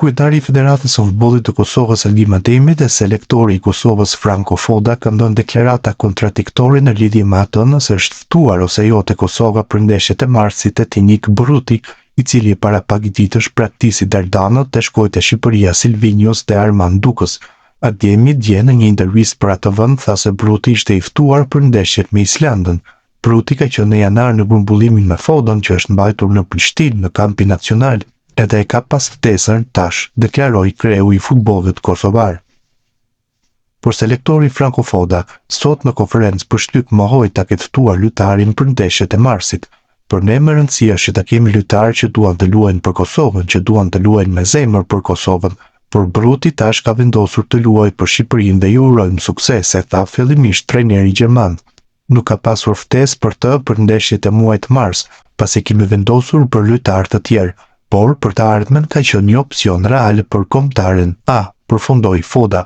Kryetari i Federatës së Futbollit të Kosovës Alvin Mademi dhe selektori i Kosovës Franco Foda kanë dhënë deklarata kontradiktore në lidhje me atë nëse është ftuar ose jo te Kosova për ndeshjet e marsit te Tinik Bruti, i cili para pak ditësh praktisi Dardanët dhe shkoi te Shqipëria Silvinios dhe Armand Dukës. Ademi dje në një intervistë për atë vend tha se Bruti ishte i ftuar për ndeshjet me Islandën. Bruti ka qenë në janar në grumbullimin me Fodën që është mbajtur në Prishtinë në kampi nacional, edhe e ka pas ftesën tash, deklaroi kreu i futbollit kosovar. Por selektori Franco Foda, sot në konferencë për shtyp mohoi ta ketë ftuar lojtarin për ndeshjet e marsit. Për ne më rëndësi është që ta kemi lojtarë që duan të luajnë për Kosovën, që duan të luajnë me zemër për Kosovën, por Bruti tash ka vendosur të luajë për Shqipërinë dhe ju urojmë sukses, e tha fillimisht trajneri gjerman. Nuk ka pasur ftesë për të për ndeshjet e muajit mars, pasi kemi vendosur për lojtarë të tjerë, por për të ardhmen ka qenë një opsion real për kombëtarin, përfundoi Foda.